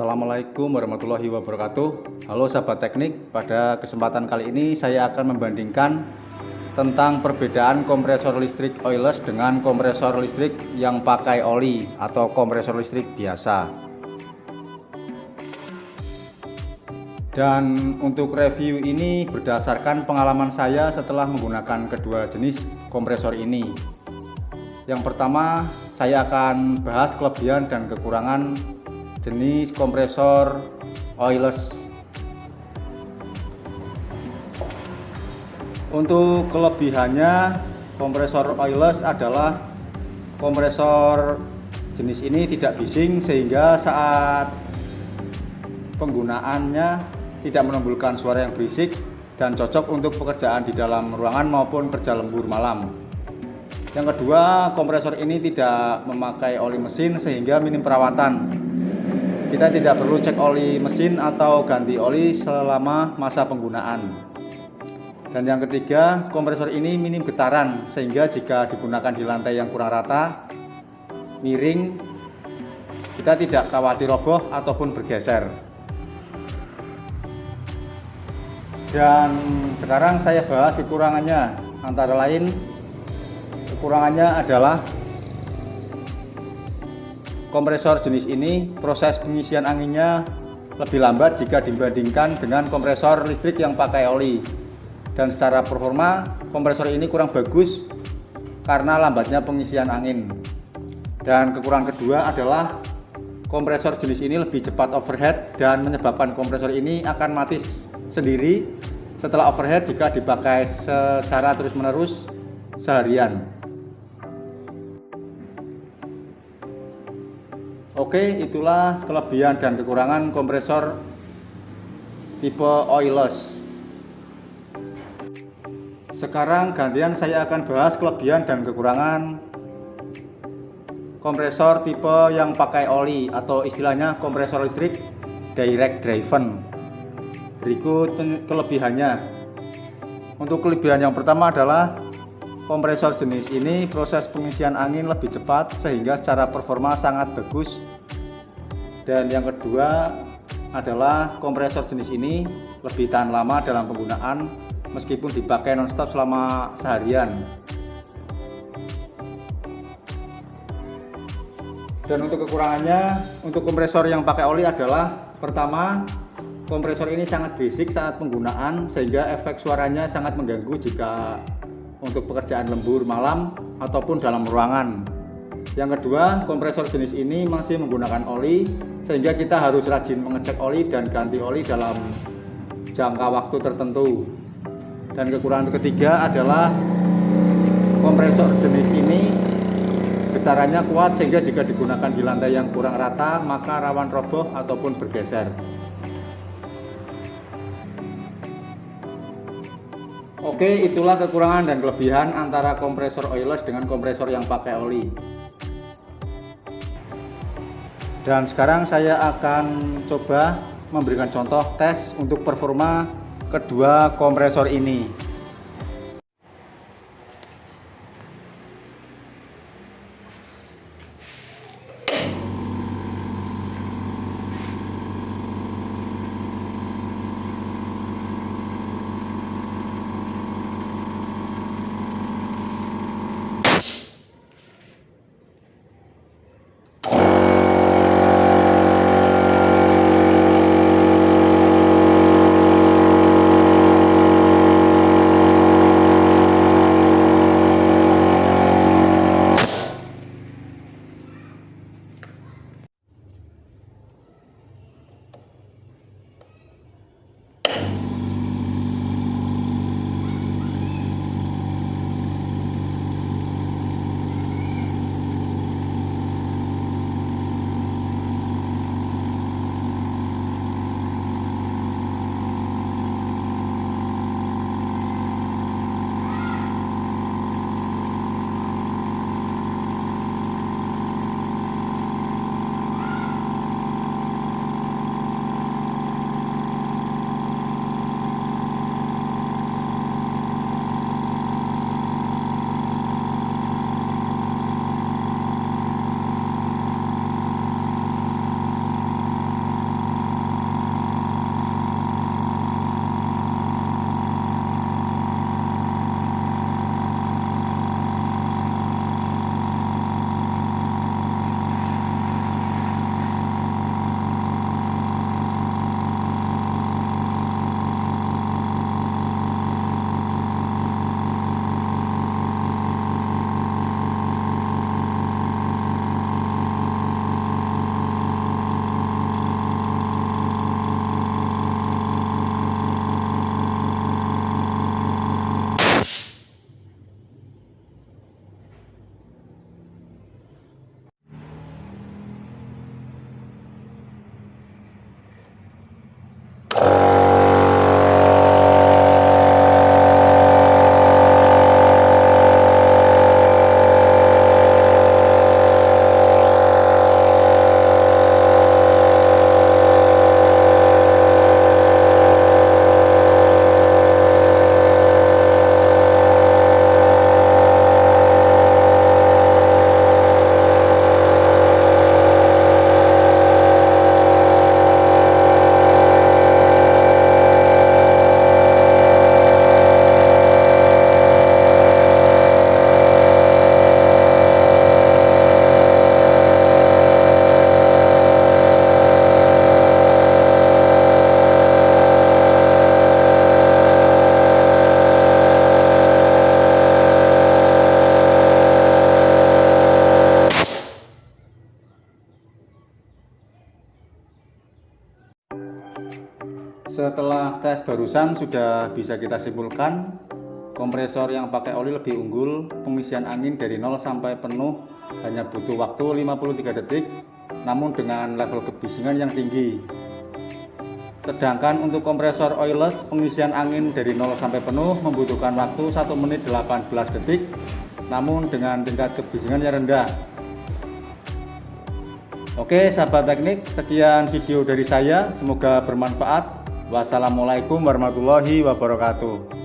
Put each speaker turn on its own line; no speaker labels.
Assalamualaikum warahmatullahi wabarakatuh. Halo sahabat teknik, pada kesempatan kali ini saya akan membandingkan tentang perbedaan kompresor listrik oilless dengan kompresor listrik yang pakai oli atau kompresor listrik biasa. Dan untuk review ini berdasarkan pengalaman saya setelah menggunakan kedua jenis kompresor ini. Yang pertama, saya akan bahas kelebihan dan kekurangan jenis kompresor oilless. Untuk kelebihannya, kompresor oilless adalah kompresor jenis ini tidak bising sehingga saat penggunaannya tidak menimbulkan suara yang berisik dan cocok untuk pekerjaan di dalam ruangan maupun kerja lembur malam. Yang kedua, kompresor ini tidak memakai oli mesin sehingga minim perawatan. Kita tidak perlu cek oli mesin atau ganti oli selama masa penggunaan. Dan yang ketiga, kompresor ini minim getaran sehingga jika digunakan di lantai yang kurang rata, miring, kita tidak khawatir roboh ataupun bergeser. Dan sekarang saya bahas kekurangannya. Antara lain, kekurangannya adalah kompresor jenis ini proses pengisian anginnya lebih lambat jika dibandingkan dengan kompresor listrik yang pakai oli. Dan secara performa, kompresor ini kurang bagus karena lambatnya pengisian angin. Dan kekurangan kedua adalah kompresor jenis ini lebih cepat overheat dan menyebabkan kompresor ini akan mati sendiri setelah overheat jika dipakai secara terus-menerus seharian. Oke, itulah kelebihan dan kekurangan kompresor tipe oilless. Sekarang gantian saya akan bahas kelebihan dan kekurangan kompresor tipe yang pakai oli atau istilahnya kompresor listrik direct driven. Berikut kelebihannya. Untuk kelebihan yang pertama adalah kompresor jenis ini proses pengisian angin lebih cepat sehingga secara performa sangat bagus. Dan yang kedua adalah kompresor jenis ini lebih tahan lama dalam penggunaan meskipun dipakai nonstop selama seharian. Dan untuk kekurangannya, untuk kompresor yang pakai oli adalah pertama, kompresor ini sangat basic saat penggunaan sehingga efek suaranya sangat mengganggu jika untuk pekerjaan lembur malam ataupun dalam ruangan. Yang kedua, kompresor jenis ini masih menggunakan oli sehingga kita harus rajin mengecek oli dan ganti oli dalam jangka waktu tertentu. Dan kekurangan ketiga adalah kompresor jenis ini getarannya kuat sehingga jika digunakan di lantai yang kurang rata maka rawan roboh ataupun bergeser. Oke, itulah kekurangan dan kelebihan antara kompresor oilless dengan kompresor yang pakai oli. Dan sekarang saya akan coba memberikan contoh tes untuk performa kedua kompresor ini. Setelah tes barusan sudah bisa kita simpulkan kompresor yang pakai oli lebih unggul. Pengisian angin dari 0 sampai penuh hanya butuh waktu 53 detik, namun dengan level kebisingan yang tinggi. Sedangkan untuk kompresor oilless, pengisian angin dari 0 sampai penuh membutuhkan waktu 1 menit 18 detik, namun dengan tingkat kebisingan yang rendah. Oke sahabat teknik, sekian video dari saya, semoga bermanfaat. Wassalamualaikum warahmatullahi wabarakatuh.